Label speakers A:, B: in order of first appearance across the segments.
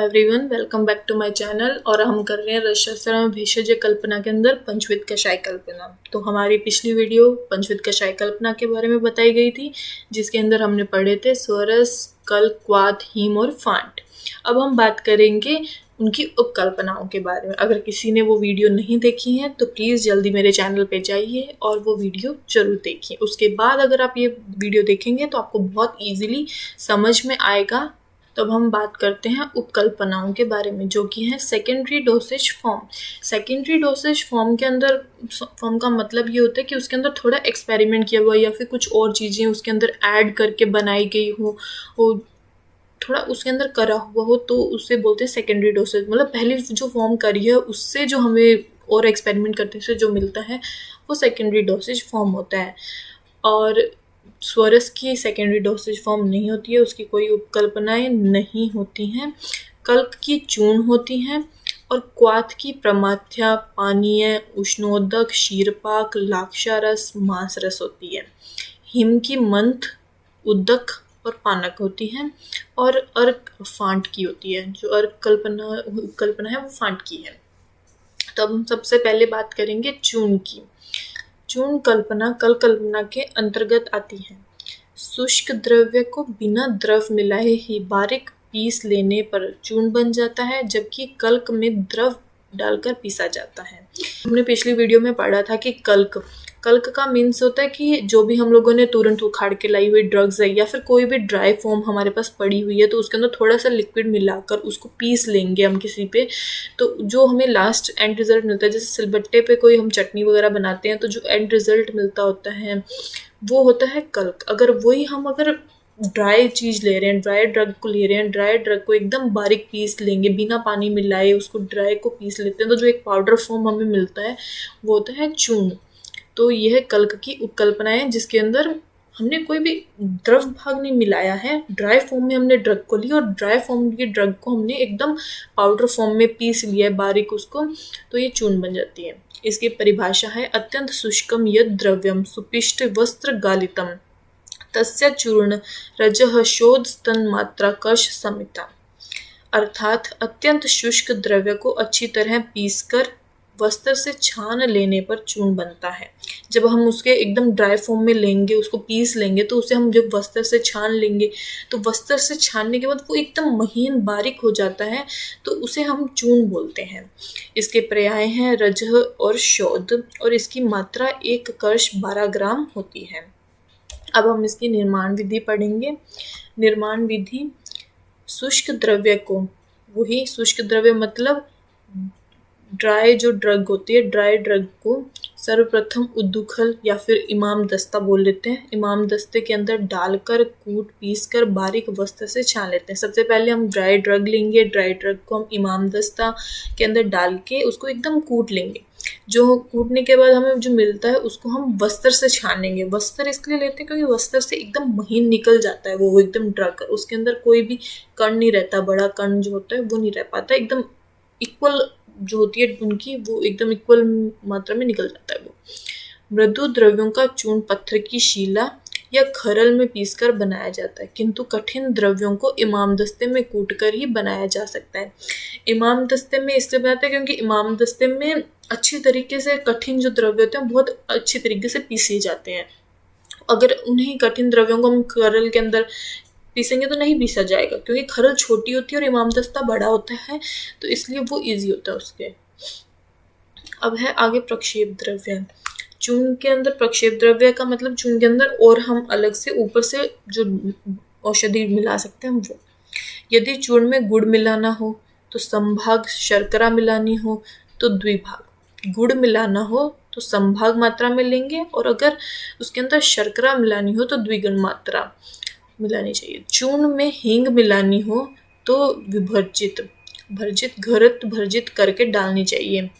A: Everyone, welcome back to my channel. और हम कर रहे हैं रसशास्त्र में भेषज कल्पना के अंदर पंचविध कषाय कल्पना। तो हमारी पिछली वीडियो पंचविध कषाय कल्पना के बारे में बताई गई थी, जिसके अंदर हमने पढ़े थे स्वरस, कल्प, क्वाथ, हीम और फांट। अब हम बात करेंगे उनकी उपकल्पनाओं के बारे में। अगर किसी ने वो वीडियो नहीं देखी है तो प्लीज़ जल्दी मेरे चैनल पे जाइए और वो वीडियो जरूर देखिए। उसके बाद अगर आप ये वीडियो देखेंगे तो आपको बहुत ईजिली समझ में आएगा। तो अब हम बात करते हैं उपकल्पनाओं के बारे में, जो कि है secondary dosage form. Secondary dosage form के अंदर, फॉर्म का मतलब ये होता है कि उसके अंदर थोड़ा एक्सपेरिमेंट किया हुआ या फिर कुछ और चीज़ें उसके अंदर ऐड करके बनाई गई हो, थोड़ा उसके अंदर करा हुआ हो, तो उससे बोलते हैं सेकेंडरी डोसेज। मतलब पहले जो फॉर्म करी है उससे जो हमें और एक्सपेरिमेंट करने से जो मिलता है वो सेकेंडरी डोसेज फॉर्म होता है। और स्वरस की सेकेंडरी डोसेज फॉर्म नहीं होती है, उसकी कोई उपकल्पनाएं नहीं होती हैं। कल्प की चूर्ण होती हैं और क्वाथ की प्रमाथ्या, पानीय, उष्णोदक, क्षीरपाक, लाक्षारस, मांसरस होती है। हिम की मंथ, उदक और पानक होती है। और अर्क फांट की होती है। जो अर्क कल्पना है वो फांट की है। तो अब हम सबसे पहले बात करेंगे चूर्ण की। चूर्ण कल्पना कल कल्पना के अंतर्गत आती है। शुष्क द्रव्य को बिना द्रव मिलाए ही बारीक पीस लेने पर चूर्ण बन जाता है, जबकि कल्क में द्रव डालकर पीसा जाता है। हमने पिछली वीडियो में पढ़ा था कि कल्क का मीन्स होता है कि जो भी हम लोगों ने तुरंत उखाड़ के लाई हुई ड्रग्स है या फिर कोई भी ड्राई फॉर्म हमारे पास पड़ी हुई है, तो उसके अंदर थोड़ा सा लिक्विड मिलाकर उसको पीस लेंगे हम किसी पे, तो जो हमें लास्ट एंड रिजल्ट मिलता है, जैसे सिलबट्टे पे कोई हम चटनी वगैरह बनाते हैं तो जो एंड रिजल्ट मिलता होता है वो होता है कल्क। अगर वही हम ड्राई चीज़ ले रहे हैं, ड्राई ड्रग को ले रहे हैं, ड्राई ड्रग को एकदम बारीक पीस लेंगे बिना पानी मिलाए, उसको ड्राई को पीस लेते हैं, तो जो एक पाउडर फॉर्म हमें मिलता है वो होता है चूर्ण। तो यह कल्क की उपकल्पना है, जिसके अंदर हमने कोई भी द्रव भाग नहीं मिलाया है। ड्राई फॉर्म में हमने ड्रग को लिया और ड्राई फॉर्म की ड्रग को हमने एकदम पाउडर फॉर्म में पीस लिया है बारीक उसको, तो ये चूर्ण बन जाती है। इसकी परिभाषा है अत्यंत शुष्कम यद द्रव्यम सुपिष्ट वस्त्र गालितम तस्य चूर्ण रजः शोध स्तन मात्रा कश समिता। अर्थात अत्यंत शुष्क द्रव्य को अच्छी तरह पीसकर वस्त्र से छान लेने पर चूर्ण बनता है। जब हम उसके एकदम ड्राई फॉर्म में लेंगे, उसको पीस लेंगे, तो उसे हम जब वस्त्र से छान लेंगे तो वस्त्र से छानने के बाद वो एकदम महीन बारीक हो जाता है, तो उसे हम चूर्ण बोलते हैं। इसके पर्याय हैं रजः और शोध, और इसकी मात्रा 1 कश 12 ग्राम होती है। अब हम इसकी निर्माण विधि पढ़ेंगे। निर्माण विधि, शुष्क द्रव्य को, वही शुष्क द्रव्य मतलब ड्राई जो ड्रग होती है, ड्राई ड्रग को सर्वप्रथम उद्दुखल या फिर इमाम दस्ता बोल लेते हैं, इमाम दस्ते के अंदर डालकर कूट पीस कर बारीक वस्त्र से छान लेते हैं। सबसे पहले हम ड्राई ड्रग लेंगे, ड्राई ड्रग को हम इमाम दस्ता के अंदर डाल के उसको एकदम कूट लेंगे। जो कूटने के बाद हमें जो मिलता है उसको हम वस्त्र से छानेंगे। वस्त्र इसलिए लेते हैं क्योंकि वस्त्र से एकदम महीन निकल जाता है वो एकदम ड्रग, उसके अंदर कोई भी कण नहीं रहता, बड़ा कण जो होता है वो नहीं रह पाता, एकदम इक्वल जो होती है उनकी, वो एकदम इक्वल मात्रा में निकल जाता है वो। मृदु द्रव्यों का चूर्ण पत्थर की शिला या खरल में पीसकर बनाया जाता है, किंतु कठिन द्रव्यों को इमाम दस्ते में कूटकर ही बनाया जा सकता है। इमाम दस्ते में इसलिए बनाते हैं क्योंकि इमाम दस्ते में अच्छी तरीके से कठिन जो द्रव्य होते हैं बहुत अच्छी तरीके से पीसे जाते हैं। अगर उन्हीं कठिन द्रव्यों को हम खरल के अंदर पीसेंगे तो नहीं पीसा जाएगा, क्योंकि खरल छोटी होती है और इमाम दस्ता बड़ा होता है, तो इसलिए वो इजी होता है उसके। अब है आगे प्रक्षेप द्रव्य। चूर्ण के अंदर प्रक्षेप द्रव्य का मतलब चूर्ण के अंदर और हम अलग से ऊपर से जो औषधि मिला सकते हैं वो। यदि चूर्ण में गुड़ मिलाना हो तो संभाग, शर्करा मिलानी हो तो द्विभाग। गुड़ मिलाना हो तो संभाग मात्रा में लेंगे, और अगर उसके अंदर शर्करा मिलानी हो तो द्विगुण मात्रा मिलानी चाहिए। चूर्ण में हींग मिलानी हो तो घृत भर्जित करके डालनी चाहिए।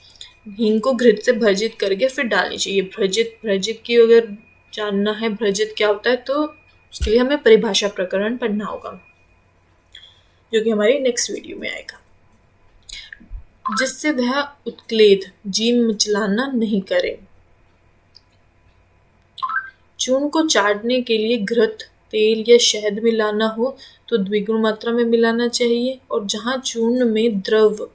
A: हींग को घृत से भर्जित करके फिर डालनी चाहिए। भर्जित की अगर जानना है भर्जित क्या होता है तो उसके लिए हमें परिभाषा प्रकरण पढ़ना होगा, जो कि हमारी नेक्स्ट वीडियो में आएगा, जिससे वह उत्क्लेद जीव मिचलाना नहीं करे। चूर्ण को चाटने के लिए घृत, तेल या शहद मिलाना हो तो द्विगुण मात्रा में मिलाना चाहिए। और जहाँ चूर्ण में द्रव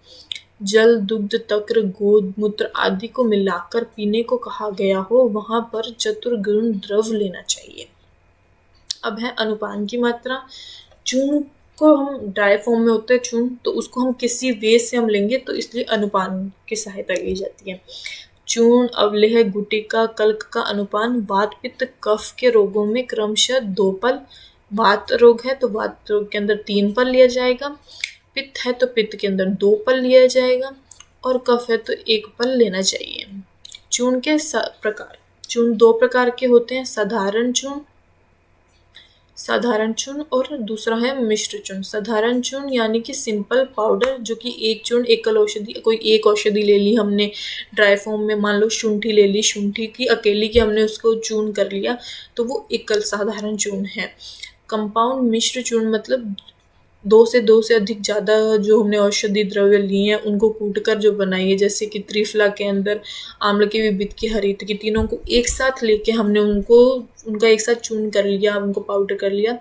A: जल, दुग्ध, तक्र, गोमूत्र आदि को मिलाकर पीने को कहा गया हो, वहां पर चतुर्गुण द्रव लेना चाहिए। अब है अनुपान की मात्रा। चूर्ण को हम ड्राई फॉर्म में होता है चूर्ण, तो उसको हम किसी वे से हम लेंगे, तो इसलिए अनुपान की सहायता ली जाती है। चूर्ण, अवलेह, गुटिका, कल्क का अनुपान वात, पित्त, कफ के रोगों में क्रमशः 2 पल। वात रोग है तो वात रोग के अंदर 3 पल लिया जाएगा। पित्त है तो पित्त के अंदर 2 पल लिया जाएगा। और कफ है तो 1 पल लेना चाहिए। चूर्ण के प्रकार। चूर्ण 2 प्रकार के होते हैं, साधारण चूर्ण और दूसरा है मिश्र चूर्ण। साधारण चूर्ण यानी कि सिंपल पाउडर, जो कि एक चूर्ण एकल औषधि, कोई एक औषधि ले ली हमने ड्राई फॉर्म में, मान लो शुंठी ले ली, शुंठी की अकेली की हमने उसको चूर्ण कर लिया, तो वो एकल साधारण चूर्ण है। कंपाउंड मिश्र चूर्ण मतलब 2 से अधिक ज़्यादा जो हमने औषधि द्रव्य लिए हैं उनको कूटकर जो बनाई है, जैसे कि त्रिफला के अंदर आम्ल की, विबिध की, हरित की, तीनों को एक साथ लेके हमने उनका एक साथ चूर्ण कर लिया, उनको पाउडर कर लिया,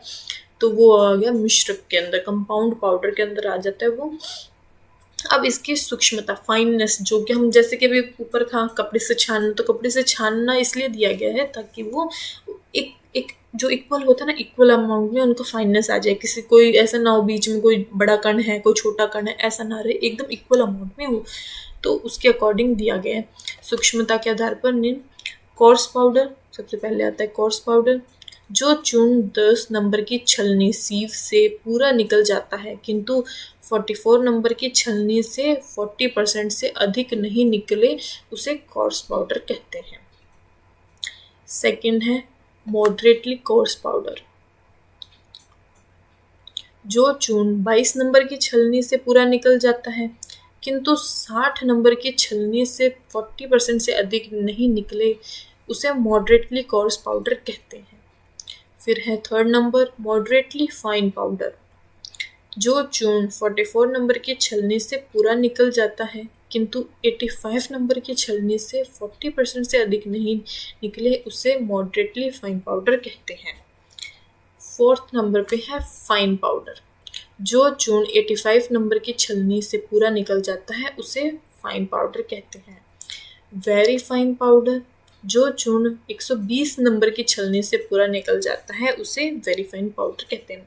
A: तो वो आ गया मिश्र के अंदर, कंपाउंड पाउडर के अंदर आ जाता है वो। अब इसकी सूक्ष्मता, फाइननेस, जो कि हम जैसे कि अभी ऊपर था कपड़े से छानना, तो कपड़े से छानना इसलिए दिया गया है ताकि वो एक एक जो इक्वल होता है ना, इक्वल अमाउंट में उनका फाइननेस आ जाए। किसी कोई ऐसा ना हो बीच में कोई बड़ा कण है कोई छोटा कण है, ऐसा ना रहे, एकदम इक्वल अमाउंट में हो, तो उसके अकॉर्डिंग दिया गया है। सूक्ष्मता के आधार पर निम्न। कोर्स पाउडर सबसे पहले आता है। कोर्स पाउडर जो चूर्ण 10 नंबर की छलनी सीव से पूरा निकल जाता है, किंतु 44 नंबर की छलनी से 40% से अधिक नहीं निकले, उसे कोर्स पाउडर कहते हैं। सेकंड है मॉडरेटली कोर्स पाउडर। जो चूर्ण 22 नंबर की छलनी से पूरा निकल जाता है, किंतु 60 नंबर की छलनी से 40% से अधिक नहीं निकले, उसे मॉडरेटली कोर्स पाउडर कहते हैं। फिर है third number moderately fine powder. जो चूर्ण 44 नंबर की छलनी से पूरा निकल जाता है, किंतु 85 नंबर की छलनी से 40% से अधिक नहीं निकले, उसे मॉडरेटली फाइन पाउडर कहते हैं। फोर्थ नंबर पे है फाइन पाउडर। जो चूर्ण 85 नंबर की छलनी से पूरा निकल जाता है, उसे फाइन पाउडर कहते हैं। Very fine powder. जो चूर्ण 120 नंबर की छलनी से पूरा निकल जाता है, उसे वेरी फाइन पाउडर कहते हैं।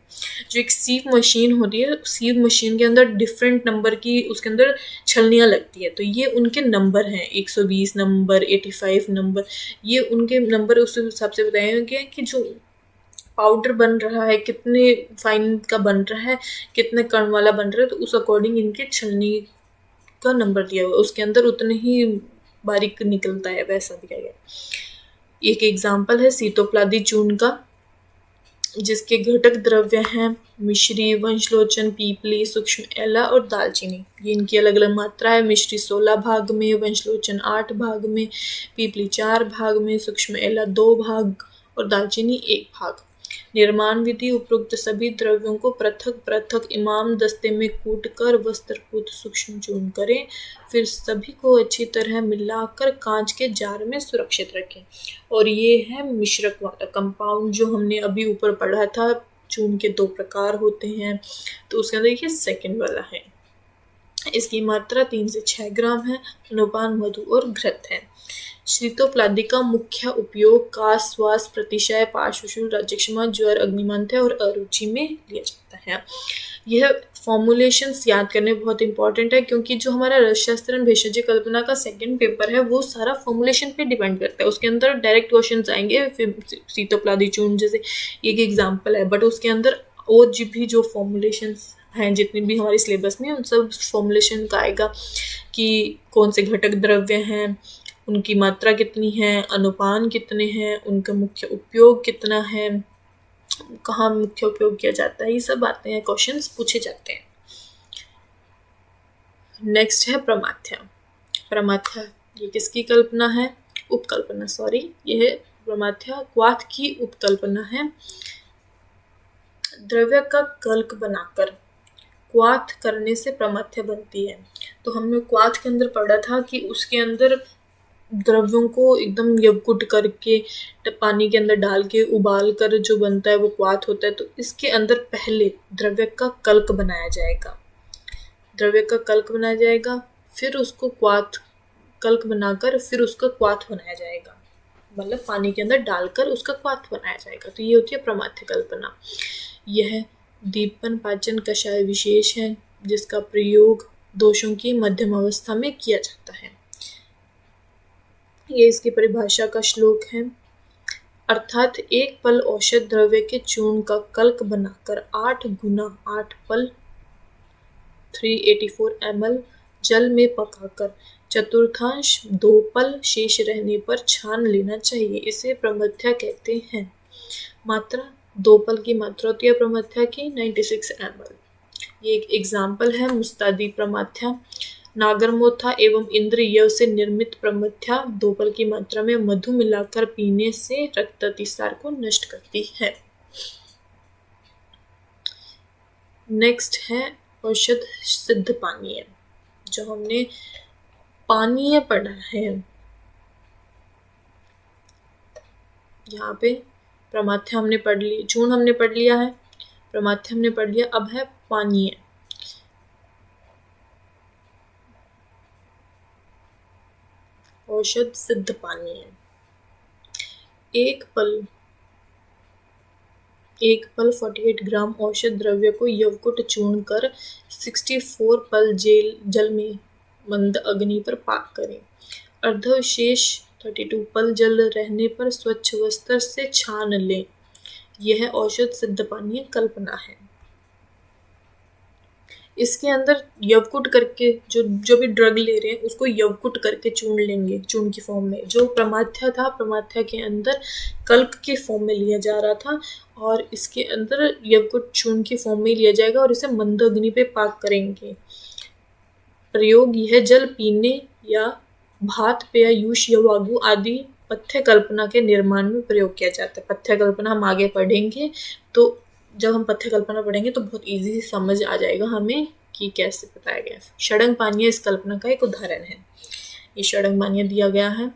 A: जो एक सीव मशीन होती है, सीव मशीन के अंदर डिफरेंट नंबर की उसके अंदर छलनियाँ लगती है, तो ये उनके नंबर हैं, 120 नंबर, 85 नंबर, ये उनके नंबर उस हिसाब से बताए गए कि जो पाउडर बन रहा है कितने फाइन का बन रहा है, कितने कण वाला बन रहा है, तो उस अकॉर्डिंग इनके छलनी का नंबर दिया हुआ है, उसके अंदर उतने ही बारीक निकलता है, वैसा दिया गया। एक एग्जाम्पल है सीतोप्लादी चूर्ण का, जिसके घटक द्रव्य हैं मिश्री, वंशलोचन, पीपली, सूक्ष्म एला और दालचीनी। ये इनकी अलग अलग मात्रा है। मिश्री 16 भाग में, वंशलोचन 8 भाग में, पीपली 4 भाग में, सूक्ष्म एला 2 भाग और दालचीनी 1 भाग। निर्माण विधि उपरोक्त सभी द्रव्यों को पृथक पृथक इमाम दस्ते में कूटकर वस्त्रपूत सूक्ष्म चूर्ण करें, फिर सभी को अच्छी तरह मिलाकर कांच के जार में सुरक्षित रखें। और ये है मिश्रक वाला कंपाउंड, जो हमने अभी ऊपर पढ़ा था, चूर्ण के 2 प्रकार होते हैं, तो उसके अंदर ये सेकंड वाला है। इसकी मात्रा 3 से 6 ग्राम है। अनुपान मधु और घृत है। शीतोप्लादी का मुख्य उपयोग कास, श्वास, प्रतिशय, पार्श्वशूल, राज्यक्षमा, ज्वर, अग्निमंथ और अरुचि में लिया जाता है। यह फॉर्मुलेशंस याद करने बहुत इंपॉर्टेंट है, क्योंकि जो हमारा रसशास्त्र भेषज कल्पना का सेकंड पेपर है, वो सारा फॉर्मुलेशन पे डिपेंड करता है। उसके अंदर डायरेक्ट क्वेश्चंस आएंगे, फिर शीतोप्लादी चूर्ण जैसे एक एग्जाम्पल है, बट उसके अंदर और भी जो फॉर्मुलेशंस हैं, जितनी भी हमारे सिलेबस में, उन सब फॉर्मुलेशन का आएगा कि कौन से घटक द्रव्य हैं, उनकी मात्रा कितनी है, अनुपान कितने हैं, उनका मुख्य उपयोग कितना है, कहाँ मुख्य उपयोग किया जाता है, ये सब बातें हैं, क्वेश्चंस पूछे जाते हैं। नेक्स्ट है प्रमाथ्या। प्रमाथ्या ये किसकी कल्पना है? उपकल्पना, सॉरी, ये है प्रमाथ्या क्वाथ की उपकल्पना है। द्रव्य का कल्क बनाकर क्वाथ करने से प्रमाथ्या बनती है। तो हमने क्वाथ के अंदर पढ़ा था कि उसके अंदर द्रव्यों को एकदम यवकुट करके पानी के अंदर डाल के उबाल कर जो बनता है वो क्वाथ होता है। तो इसके अंदर पहले द्रव्य का कल्क बनाया जाएगा, फिर उसको क्वाथ कल्क बनाकर फिर उसका क्वाथ बनाया जाएगा, मतलब पानी के अंदर डालकर उसका क्वाथ बनाया जाएगा। तो ये होती है प्रमाथ्य कल्पना। यह दीपन पाचन कषाय विशेष है जिसका प्रयोग दोषों की मध्यम अवस्था में किया जाता है। ये इसकी परिभाषा का श्लोक है। अर्थात एक पल औषध द्रव्य के चूर्ण का कल्क बनाकर 8 गुना 8 पल 384 ml जल में पकाकर चतुर्थांश 2 पल शेष रहने पर छान लेना चाहिए। इसे प्रमथ्या कहते हैं। मात्रा 2 पल की मात्रा होती है प्रमथ्या की 96 ml। ये एक एग्जाम्पल है मुस्तादी प्रमथ्या। नागरमोथा एवं इंद्रिय से निर्मित प्रमथ्या 2 पल की मात्रा में मधु मिलाकर पीने से रक्त अतिसार को नष्ट करती है। नेक्स्ट है औषध सिद्ध पानीय। जो हमने पानीय पढ़ा है, यहाँ पे प्रमाथ्या हमने पढ़ ली, चूर्ण हमने पढ़ लिया है, प्रमाथ्या हमने पढ़ लिया, अब है पानीय। औषध सिद्ध पानीय। एक पल 48 ग्राम औषध द्रव्य को यवकुट चूर्ण कर 64 पल जल में मंद अग्नि पर पाक करें। अर्धशेष 32 पल जल रहने पर स्वच्छ वस्त्र से छान लें। यह औषध सिद्ध पानीय कल्पना है। इसके अंदर यवकुट करके जो भी ड्रग ले रहे हैं उसको यवकुट करके चूर्ण लेंगे, चूर्ण की फॉर्म में। जो प्रमाथ्या था, प्रमाथ्या के अंदर कल्क के फॉर्म में लिया जा रहा था और इसके अंदर यवकुट चूर्ण की फॉर्म में लिया जाएगा और इसे मंद अग्नि पे पाक करेंगे। प्रयोग यह जल पीने या भात पेय यूष यवागु आदि पथ्य कल्पना के निर्माण में प्रयोग किया जाता है। पथ्य कल्पना हम आगे पढ़ेंगे, तो जब हम पथ्य कल्पना पढ़ेंगे तो बहुत इजी समझ आ जाएगा हमें कि कैसे बताया गया है। षडंग पानीय इस कल्पना का एक उदाहरण है। ये षडंग पानीय दिया गया है।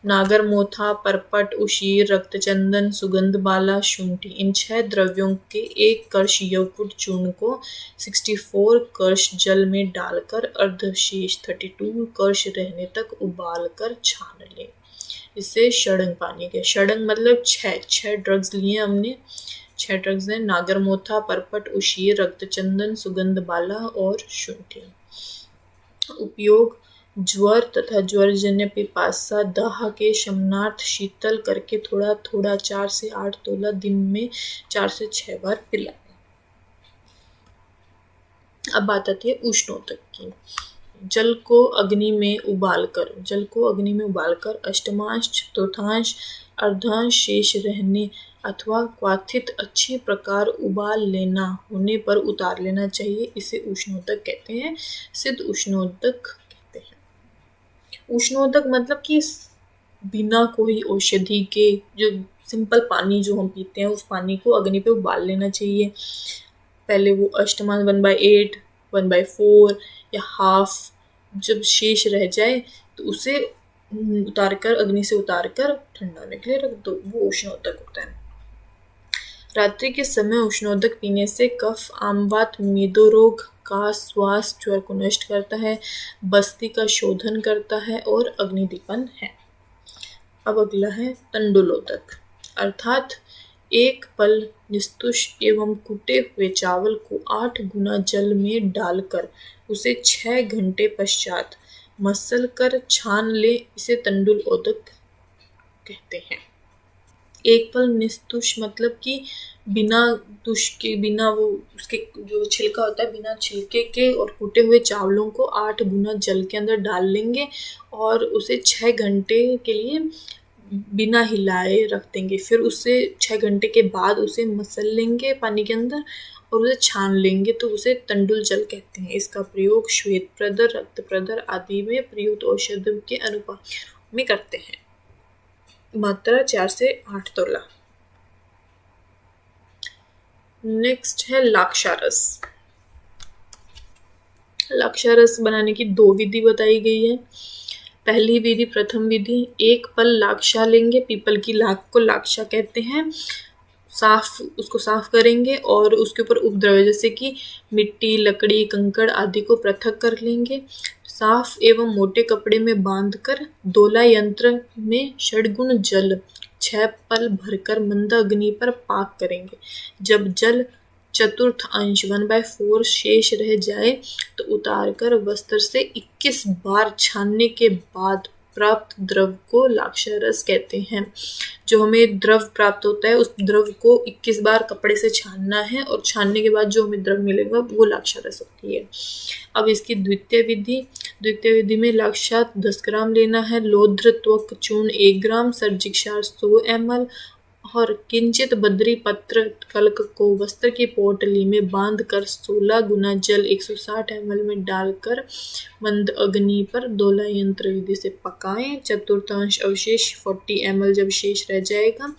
A: नागर मोथा, परपट, उशीर, रक्तचंदन, सुगंध बाला, शुंठी, इन 6 द्रव्यों के 1 कर्ष यवकुट चूर्ण को 64 कर्ष जल में डालकर अर्धशेष 32 कर्ष रहने तक उबाल कर छान लें। इसे षडंग पानीय के। षडंग मतलब 6 ड्रग्स लिए हमने। 6 ड्रग्स हैं, नागरमोथा, परपट, उशीर, रक्तचंदन, सुगंध बाला और शुंठी। उपयोग ज्वर तथा ज्वरजन्य पिपासा दाह के शमनार्थ शीतल करके थोड़ा थोड़ा 4 से 8 तोला दिन में 4 से 6 बार पिलाएं। अब बात आती है उष्णोदक की। जल को अग्नि में उबालकर अष्टमांश, चतुर्थांश, अर्धांश शेष रहने अथवा क्वाथित अच्छी प्रकार उबाल लेना होने पर उतार लेना चाहिए। इसे उष्णोदक कहते हैं। सिद्ध उष्णोदक कहते हैं। उष्णोदक मतलब कि बिना कोई औषधि के जो सिंपल पानी जो हम पीते हैं उस पानी को अग्नि पे उबाल लेना चाहिए। पहले वो अष्टमांश 1/8, 1/4 या हाफ जब शेष रह जाए तो उसे उतारकर अग्नि से उतारकर ठंडा होने के लिए रख दो, वो उष्णोदक होता है। रात्रि के समय उष्णोदक पीने से कफ, आमवात, मेदोरोग का श्वास ज्वर को नष्ट करता है, बस्ती का शोधन करता है और अग्निदीपन है। अब अगला है तंडुलोदक। अर्थात 1 पल निस्तुष एवं कुटे हुए चावल को 8 गुना जल में डालकर उसे 6 घंटे पश्चात मसल कर छान ले। इसे तंडुलोदक कहते हैं। 1 पल निस्तुष मतलब कि बिना तुष के, बिना वो उसके जो छिलका होता है, बिना छिलके के और कूटे हुए चावलों को 8 गुना जल के अंदर डाल लेंगे और उसे 6 घंटे के लिए बिना हिलाए रख देंगे। फिर उसे 6 घंटे के बाद उसे मसल लेंगे पानी के अंदर और उसे छान लेंगे, तो उसे तंडुल जल कहते हैं। इसका प्रयोग श्वेत प्रदर, रक्त प्रदर आदि में प्रयुक्त औषध के अनुपात में करते हैं। मात्रा 4 से 8 तोला। नेक्स्ट है लाक्षारस। लाक्षारस बनाने की 2 विधि बताई गई है। पहली विधि, प्रथम विधि, एक पल लाक्षा लेंगे, पीपल की लाख को लाक्षा कहते हैं, उसको साफ करेंगे और उसके ऊपर उपद्रव्य जैसे कि मिट्टी, लकड़ी, कंकड़ आदि को पृथक कर लेंगे। साफ एवं मोटे कपड़े में बांधकर दोला यंत्र में षड्गुण जल 6 पल भरकर मंद अग्नि पर पाक करेंगे। जब जल चतुर्थ अंश 1/4 शेष रह जाए तो उतारकर वस्त्र से 21 बार छानने के बाद प्राप्त द्रव को लाक्षा रस कहते हैं। जो हमें द्रव प्राप्त होता है उस द्रव को 21 बार कपड़े से छानना है और छानने के बाद जो हमें द्रव मिलेगा वो लाक्षा रस होती है। अब इसकी द्वितीय विधि में लाक्षा 10 ग्राम लेना है, लौध्र त्वक चूर्ण 1 ग्राम, सर्जिक क्षार 100 ml और किंचित बद्री पत्र कल्क को वस्त्र की पोटली में बांधकर 16 गुना जल 160 ml में डालकर मंद अग्नि पर दोला यंत्र विधि से पकाएं। चतुर्थांश अवशेष 40 ml जब शेष रह जाएगा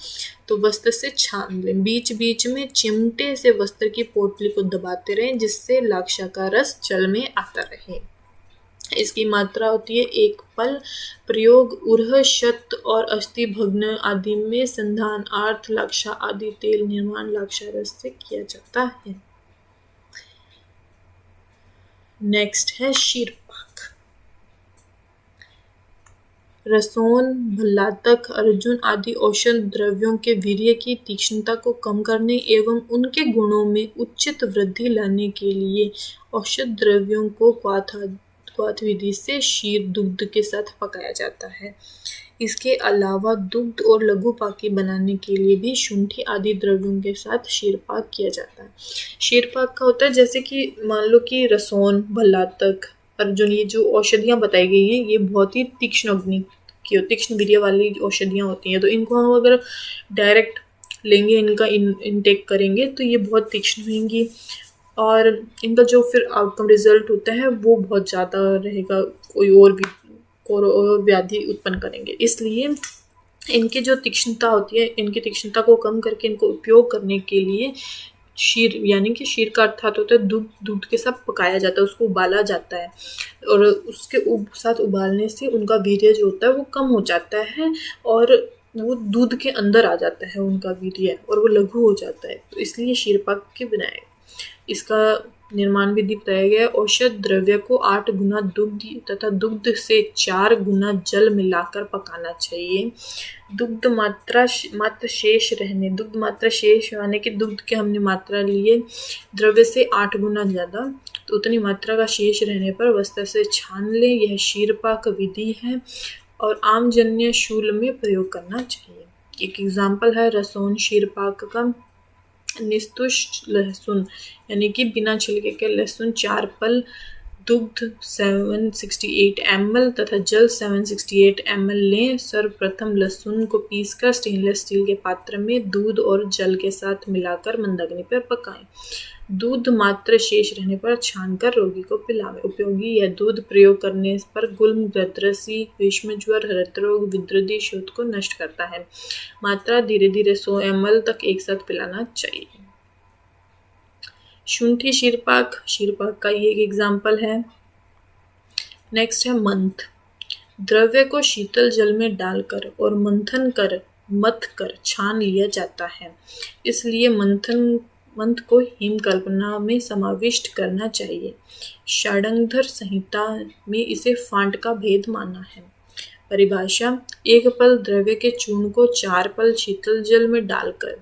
A: तो वस्त्र से छान लें। बीच बीच में चिमटे से वस्त्र की पोटली को दबाते रहें जिससे लाक्षा का रस जल में आता रहे। इसकी मात्रा होती है 1 पल। प्रयोग उरह, शत और अस्थि भग्न आदि में संधान, आर्थ, लाक्षा आदि तेल निर्माण लाक्षा रस से किया जाता है। नेक्स्ट है शीरपाक। रसोन, भल्लातक, अर्जुन आदि औषध द्रव्यों के वीर्य की तीक्ष्णता को कम करने एवं उनके गुणों में उचित वृद्धि लाने के लिए औषध द्रव्यों को क्वाथ विधि से शीर दुग्ध के साथ पकाया जाता है। इसके अलावा दुग्ध और लघु पाकी बनाने के लिए भी शुंठी आदि द्रव्यों के साथ शीरपाक किया जाता है। शीरपाक का होता है जैसे कि मान लो कि रसोन, भल्लातक, अर्जुन, ये जो औषधियाँ बताई गई हैं ये बहुत ही तीक्ष्ण अग्नि की तीक्ष्ण वीर्य वाली औषधियाँ होती हैं। तो इनको हम अगर डायरेक्ट लेंगे, इनका इनटेक करेंगे तो ये बहुत तीक्ष्ण होंगी और इनका जो फिर आउटकम रिजल्ट होता है वो बहुत ज़्यादा रहेगा, कोई और व्याधि उत्पन्न करेंगे। इसलिए इनकी जो तीक्ष्णता होती है, इनकी तीक्ष्णता को कम करके इनको उपयोग करने के लिए शीर यानी कि शीर का अर्थात होता है दूध के साथ पकाया जाता है, उसको उबाला जाता है और उसके साथ उबालने से उनका वीर्य जो होता है वो कम हो जाता है और वो दूध के अंदर आ जाता है उनका वीर्य और वो लघु हो जाता है। तो इसलिए शीरपाक के बनाए। इसका निर्माण विधि बताया गया। औषध द्रव्य को 8 गुना दुग्ध तथा दुग्ध से 4 गुना जल मिलाकर पकाना चाहिए। दुग्ध मात्रा शेष यानी कि दुग्ध के हमने मात्रा लिए द्रव्य से 8 गुना ज़्यादा, तो उतनी मात्रा का शेष रहने पर वस्त्र से छान लें। यह शीरपाक विधि है और आमजन्य शूल में प्रयोग करना चाहिए। एक एग्जाम्पल है रसोन शीरपाक का। निस्तुष्ट लहसुन यानी कि बिना छिलके के लहसुन 4 पल, दुग्ध 768 ml तथा जल 768 ml लें। सर्वप्रथम लहसुन को पीसकर स्टेनलेस स्टील के पात्र में दूध और जल के साथ मिलाकर मंद अग्नि पर पकाएं। दूध मात्र शेष रहने पर छानकर रोगी को पिलाएं। उपयोगी यह दूध प्रयोग करने पर गुल्म, गृध्रसी, विषम ज्वर, हृदरोग, विद्रुदी, शोथ को नष्ट करता है। मात्रा धीरे धीरे 100 ml तक एक साथ पिलाना चाहिए। शुंठी शीरपाक का ये एक एग्जाम्पल है। नेक्स्ट है मंथ। द्रव्य को शीतल जल में डालकर और मथ कर छान लिया जाता है। इसलिए मंथ को हिमकल्पना में समाविष्ट करना चाहिए। षडंगधर संहिता में इसे फांट का भेद माना है। परिभाषा: 1 पल द्रव्य के चूर्ण को 4 पल शीतल जल में डालकर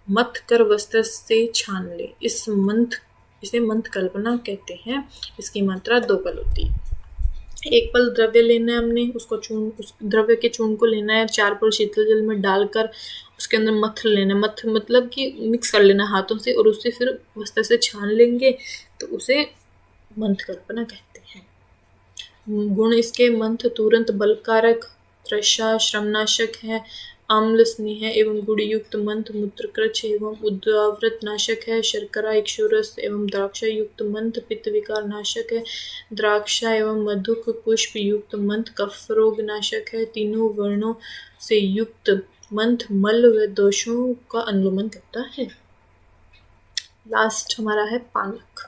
A: मथ कर वस्त्र से छान ले। इसे मंथ कल्पना कहते हैं। इसकी मात्रा 2 पल होती है। 1 पल द्रव्य लेना है हमने, उस द्रव्य के चूर्ण को लेना है, 4 पल शीतल जल में डालकर उसके अंदर मथ लेना। मथ मतलब कि मिक्स कर लेना हाथों से और उससे फिर वस्त्र से छान लेंगे, तो उसे मंथ कल्पना कहते हैं। गुण इसके: मंथ तुरंत बलकारक, तृषा श्रमनाशक है, अम्ल स्नेह एवं गुड़ युक्त मंथ मूत्रकृच एवं उद्वावृत नाशक है। शर्करा, इक्षुरस एवं द्राक्षा युक्त मंथ पित्त विकार नाशक है। द्राक्षा एवं मधुक पुष्प युक्त मंथ कफ रोग नाशक है। तीनों वर्णों से युक्त मंथ मल व दोषों का अनुलोमन करता है। लास्ट हमारा है पालक।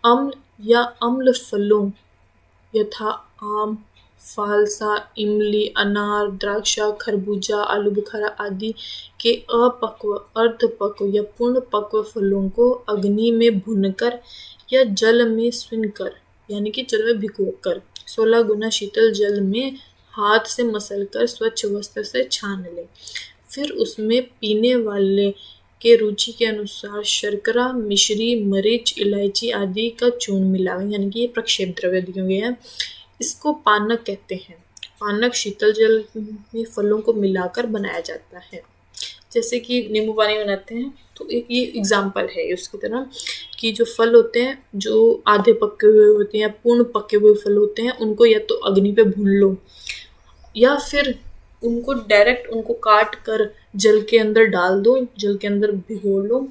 A: अम्ल या अम्ल फलों यथा आम, फालसा, इमली, अनार, द्राक्षा, खरबूजा, आलू बुखारा आदि के अपक्व, अर्धपक्व या पूर्ण पक्व फलों को अग्नि में भूनकर या जल में स्विनकर यानी कि जल में भिगोकर 16 गुना शीतल जल में हाथ से मसलकर स्वच्छ वस्त्र से छान लें। फिर उसमें पीने वाले के रुचि के अनुसार शर्करा, मिश्री, मरीच, इलायची आदि का चूर्ण मिलाएं, यानी कि ये प्रक्षेप द्रव्य दिए हुए हैं। इसको पानक कहते हैं। पानक शीतल जल में फलों को मिलाकर बनाया जाता है। जैसे कि नींबू पानी बनाते हैं, तो एक ये एग्जाम्पल है उसकी तरह कि जो फल होते हैं जो आधे पके हुए होते हैं या पूर्ण पके हुए फल होते हैं, उनको या तो अग्नि पे भून लो या फिर उनको डायरेक्ट उनको काट कर जल के अंदर डाल दो, जल के अंदर भिगो लो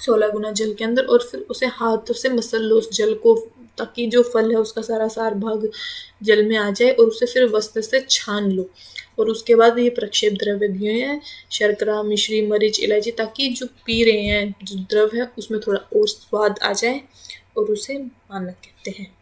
A: 16 गुना जल के अंदर, और फिर उसे हाथों से मसल लो उस जल को, ताकि जो फल है उसका सारा सार भाग जल में आ जाए, और उसे फिर वस्त्र से छान लो। और उसके बाद ये प्रक्षेप द्रव्य दिए हैं शर्करा, मिश्री, मरीच, इलायची, ताकि जो पी रहे हैं जो द्रव है उसमें थोड़ा और स्वाद आ जाए, और उसे पानक कहते हैं।